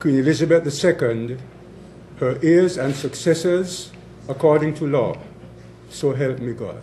Queen Elizabeth II, her heirs and successors, according to law. So help me God.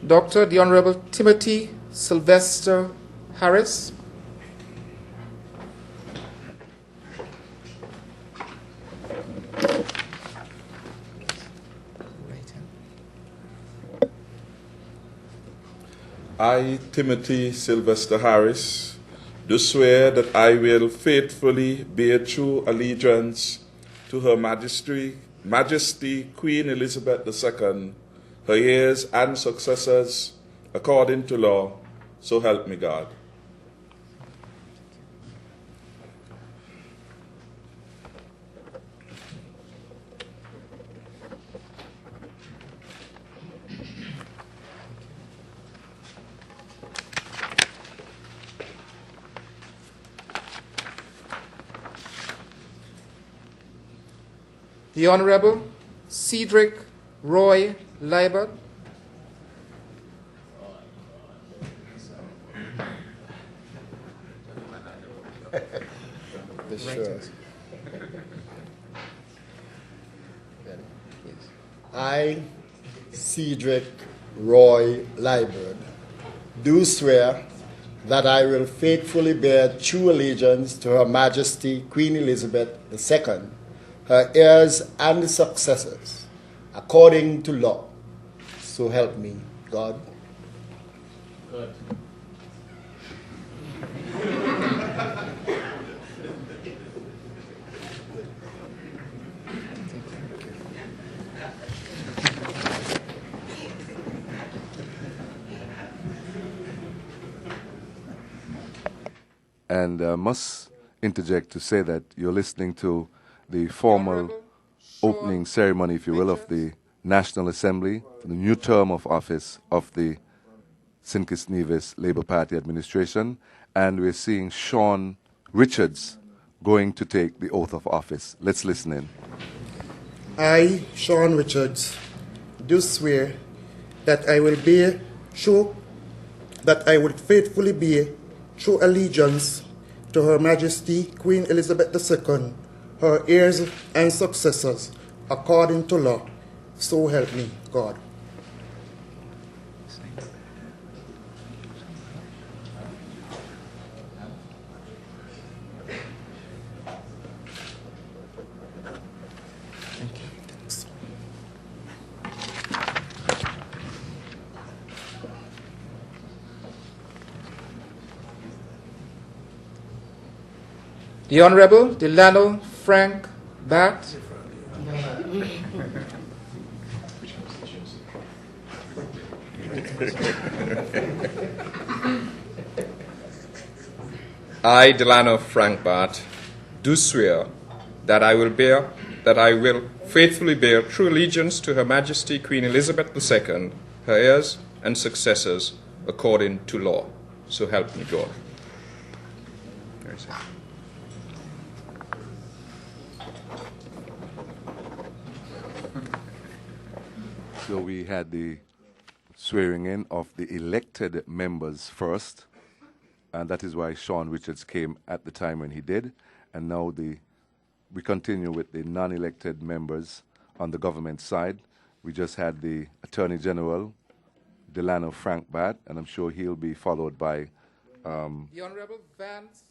Dr. the Honorable Timothy Sylvester Harris. I, Timothy Sylvester Harris, do swear that I will faithfully bear true allegiance to Her Majesty Queen Elizabeth II, her heirs and successors, according to law, so help me God. The Honorable Cedric Roy Liebert. Sure. I, Cedric Roy Liebert, do swear that I will faithfully bear true allegiance to Her Majesty Queen Elizabeth II, her heirs and successors, according to law. So help me, God. Good. And must interject to say that you're listening to the formal opening ceremony, if you will, of the National Assembly for the new term of office of the St. Kitts Nevis Labour Party administration. And we're seeing Sean Richards going to take the oath of office. Let's listen in. I, Sean Richards, do swear that I will faithfully bear true allegiance to Her Majesty Queen Elizabeth II, her heirs and successors, according to law. So help me, God. The Honorable Delano Frank Batt. I, Delano Frank Batt, do swear that I will faithfully bear true allegiance to Her Majesty Queen Elizabeth II, her heirs and successors, according to law. So help me God. So we had the swearing in of the elected members first, and that is why Sean Richards came at the time when he did. And now we continue with the non-elected members on the government side. We just had the Attorney General, Delano Frank Batt, and I'm sure he'll be followed by... the Honorable Vance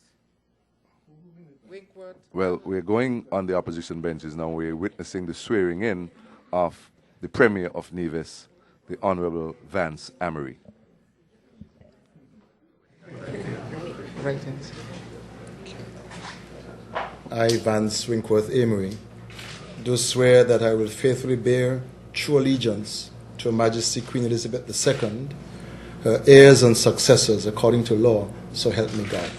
Winkworth. Well, we're going on the opposition benches now. We're witnessing the swearing in of the Premier of Nevis, the Honorable Vance Amory. Right hand. I, Vance Winkworth Amory, do swear that I will faithfully bear true allegiance to Her Majesty Queen Elizabeth II, her heirs and successors, according to law, so help me God.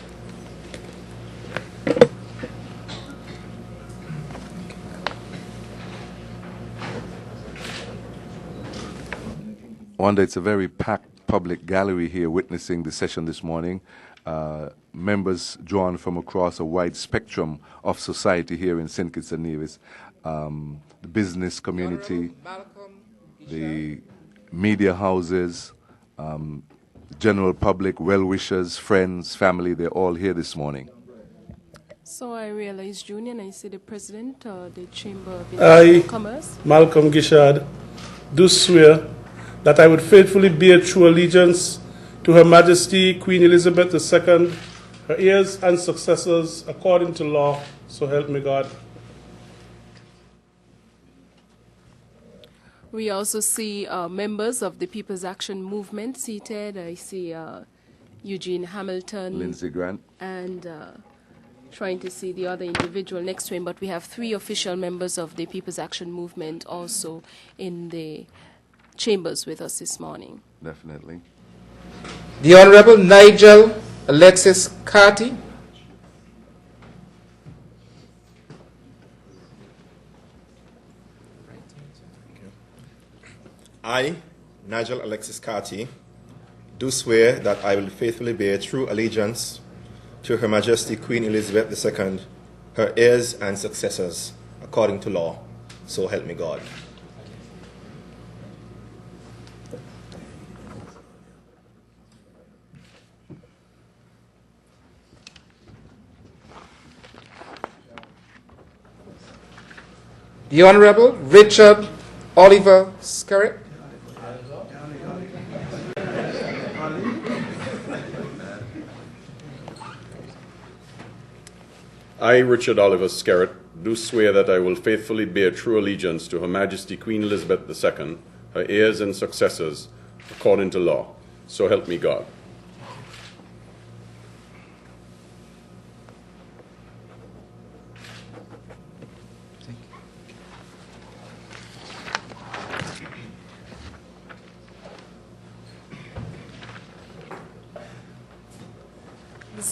Wanda, it's a very packed public gallery here witnessing the session this morning. Members drawn from across a wide spectrum of society here in St. Kitts and Nevis. The business community, the media houses, general public, well-wishers, friends, family, they're all here this morning. So I realize, Junior, and I see the president of the Chamber of I, Commerce. Malcolm Gishard, do swear that I would faithfully bear true allegiance to Her Majesty Queen Elizabeth II, her heirs and successors, according to law, so help me God. We also see members of the People's Action Movement seated. I see Eugene Hamilton. Lindsey Grant. And trying to see the other individual next to him, but we have 3 official members of the People's Action Movement also in the chambers with us this morning. Definitely. The Honorable Nigel Alexis Carty. I, Nigel Alexis Carty, do swear that I will faithfully bear true allegiance to Her Majesty Queen Elizabeth II, her heirs and successors, according to law, so help me God. The Honorable Richard Oliver Skerritt. I, Richard Oliver Skerritt, do swear that I will faithfully bear true allegiance to Her Majesty Queen Elizabeth II, her heirs and successors, according to law. So help me God.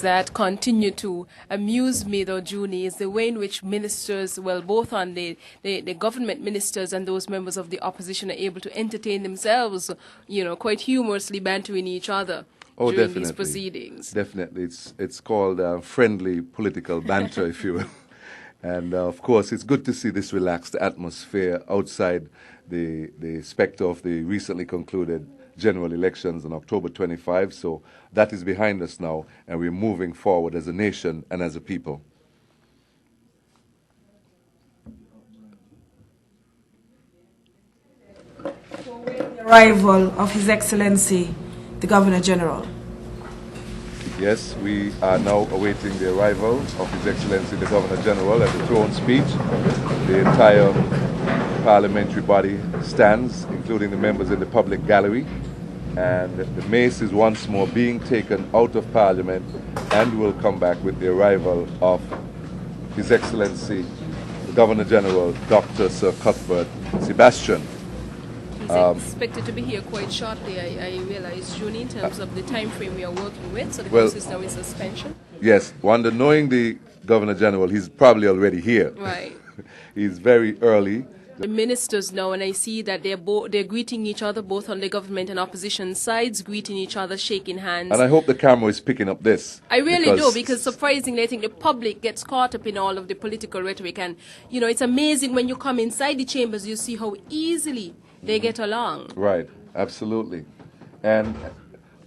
That continue to amuse me, though, Junie, is the way in which ministers, well, both on the government ministers and those members of the opposition are able to entertain themselves, you know, quite humorously bantering each other during these proceedings. Definitely. It's called friendly political banter, if you will. And, of course, it's good to see this relaxed atmosphere outside the specter of the recently concluded general elections on October 25. So that is behind us now, and we're moving forward as a nation and as a people. The arrival of His Excellency, the Governor General. Yes, we are now awaiting the arrival of His Excellency, the Governor General, at the throne speech. The entire parliamentary body stands, including the members in the public gallery. And the mace is once more being taken out of Parliament and will come back with the arrival of His Excellency, the Governor General, Dr. Sir Cuthbert Sebastian. He's expected to be here quite shortly, I realize, June, in terms of the time frame we are working with, so the House is now in suspension. Yes, Wanda, knowing the Governor General, he's probably already here. Right. He's very early. The ministers now, and I see that they're greeting each other, both on the government and opposition sides, greeting each other, shaking hands. And I hope the camera is picking up this. I really do, because surprisingly, I think the public gets caught up in all of the political rhetoric. And, you know, it's amazing when you come inside the chambers, you see how easily they get along. Right, absolutely. And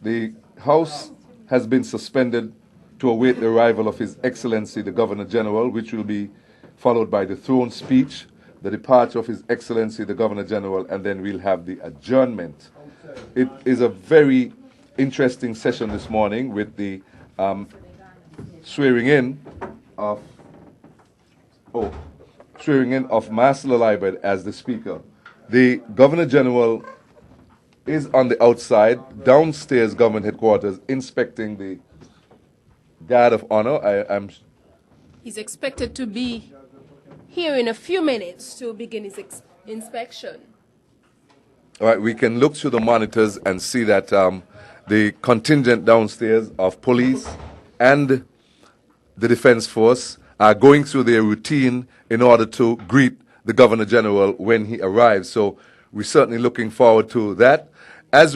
the House has been suspended to await the arrival of His Excellency, the Governor General, which will be followed by the throne speech, the departure of His Excellency, the Governor General, and then we'll have the adjournment. It is a very interesting session this morning with the swearing in of Marcella Liebert as the Speaker. The Governor General is on the outside, downstairs government headquarters, inspecting the guard of honor. He's expected to be here in a few minutes to begin his inspection. All right, we can look through the monitors and see that the contingent downstairs of police and the Defense Force are going through their routine in order to greet the Governor General when he arrives. So we're certainly looking forward to that. As we